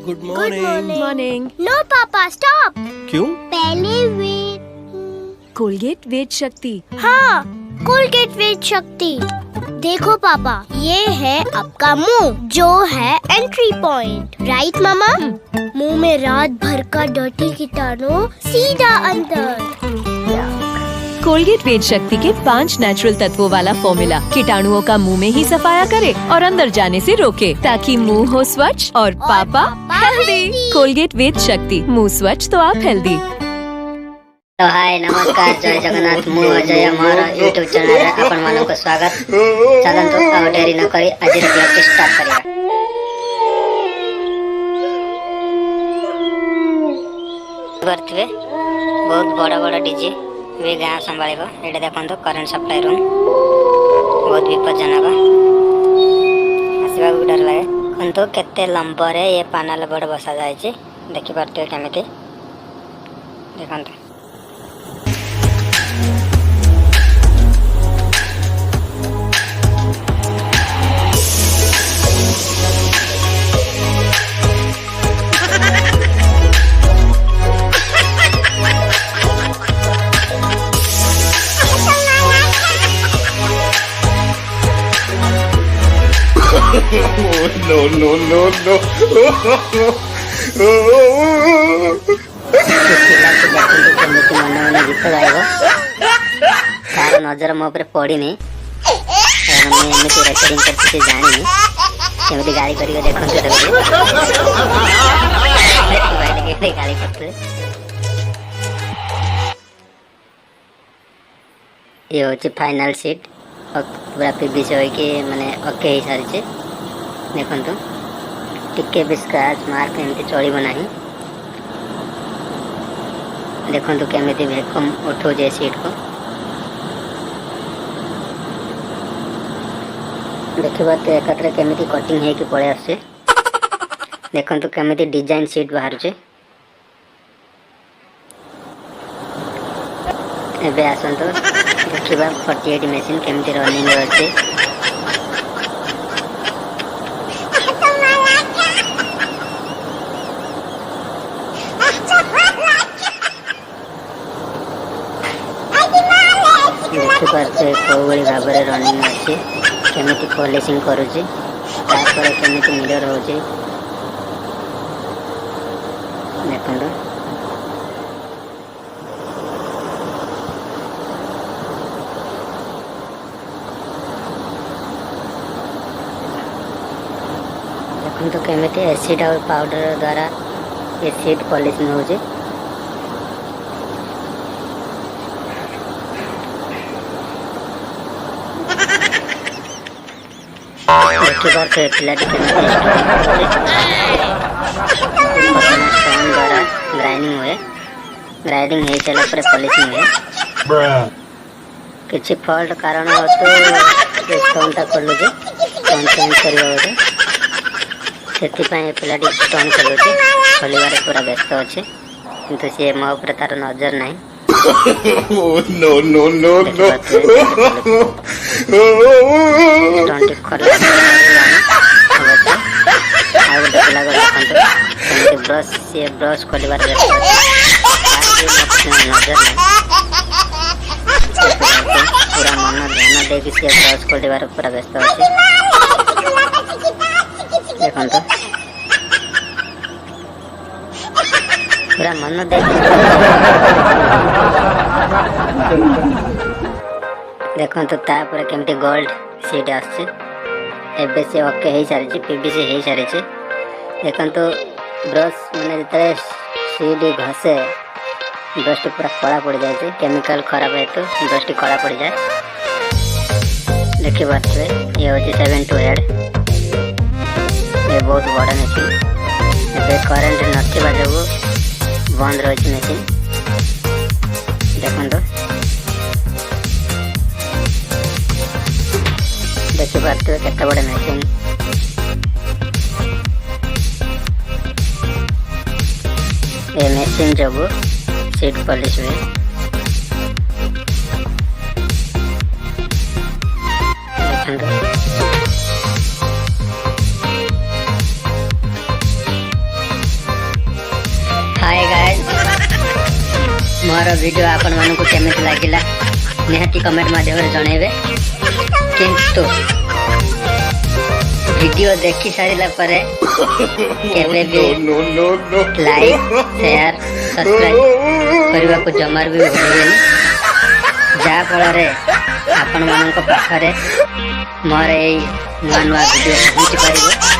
Good good morning. Morning. No papa stop. क्यों? पहले wait. Colgate wait शक्ति। हाँ, कोलगेट वेट शक्ति। देखो पापा, ये है आपका मुंह, जो है एंट्री पॉइंट। राइट मामा? मुंह में रात भर का डर्टी कीटाणु सीधा अंदर। कोलगेट वेट शक्ति के 5 नेचुरल तत्वों वाला फॉर्मूला कीटाणुओं का मुंह में ही सफाया करे और अंदर जाने से रोके, ताकि मुंह हो स्वच्छ और पापा हेल्दी। कोलगेट वेट शक्ति, मुंह स्वच्छ तो आप हेल्दी। तो हाय नमस्कार जय जगन्नाथ मु अजय मोर यूट्यूब चैनल रे आपण मानक स्वागत। चलंतु ଆଉ ଡେରି ନ କରି ଆଜିର ବ୍ଲଗଟି ଷ୍ଟାର୍ଟ କରିବା। ବର୍ତ୍ତବେ ବହୁତ ବଡ଼ ବଡ଼ ଡିଜେ ଏବେ ଗାଁ ସମ୍ଭାଳିବ। ଏଇଟା ଦେଖନ୍ତୁ କରେଣ୍ଟ ସପ୍ଲାଇ ରୁମ୍, ବହୁତ ବିପଜ୍ଜନକ, ଆସିବାକୁ ଡର ଲାଗେ। କିନ୍ତୁ କେତେ ଲମ୍ବରେ ଏ ପାନାଲ ବୋର୍ଡ ବସା ଯାଇଛି ଦେଖିପାରୁଥିବେ କେମିତି। ଦେଖନ୍ତୁ तार नजर मो ऊपर पड़नी एमती रेकर्डिंग करती जानी केमी गाड़ी कर गाड़ी करते। ये हूँ फाइनाल सीट पूरा पीवीसी होगी माने ओके ही सारी देखु टिके भी स्क्रैच मार्क एमती चलो ना। देखु केमी भैक्यूम उठो जे सीट को देखा तो एकत्र केमी कटिंग है कि पड़े आसे। देखु केमी डिजाइन सीट बाहर एबे आसतु देखा 48 मशीन केमी रनिंग अच्छे। देखिपे कौ भाई भाव में रनिंग अच्छी केमी पॉलिशिंग करुँची केमी मिरर हो देखु देखु केमी एसिड और पाउडर द्वारा ये सीट पॉलिशिंग हो स्टोन द्वारा ग्राइंडिंग हुए। ग्राइंडिंग हो सारा पर पॉलिशिंग हुए। किसी फॉल्ट कारण तो स्टोनटा खोलुचे स्टोन चेंज कर पिलाटी स्टोन खोलुचे खोलबार पूरा व्यस्त अच्छे किंतु सी मो ऊपर तार नजर ना। स्टोन खोला ब्रश से ब्रश खोलबार व्यस्त नजर ना। पूरा मन ध्यान देकी सी ब्रश खोलबार पूरा व्यस्त अच्छे। देखो पूरा मन देखो तापर केमती गोल्ड सीट आसे से ओके हो सारी पीवीसी हो सारी। देखो ब्रश मैंने जो सीट घसे ब्रश पूरा कला पड़ जाए केमिकल खराब है तो ब्रश कला पड़ जाए। देखिए ये हूँ 7 टू हेड ये बहुत बड़ा मशीन ए करेन्ट नथिबा जो बंद रही मशीन। देखो देखिपे केते बड़े मशीन ये मशीन जो सीट पॉलिश हुए। देखो मोर वीडियो आपण मानक केमिति लागिला निहाती कमेंट माध्यम जनइबे। किंतु वीडियो देखि सारिला परे केबे भी लाइक शेयर सब्सक्राइब करबा को जमार भी भूलिबेनी, जा फल आपण मानक पाखरे मोर ए नुआ नुआ वीडियो पहुंची पारिबो।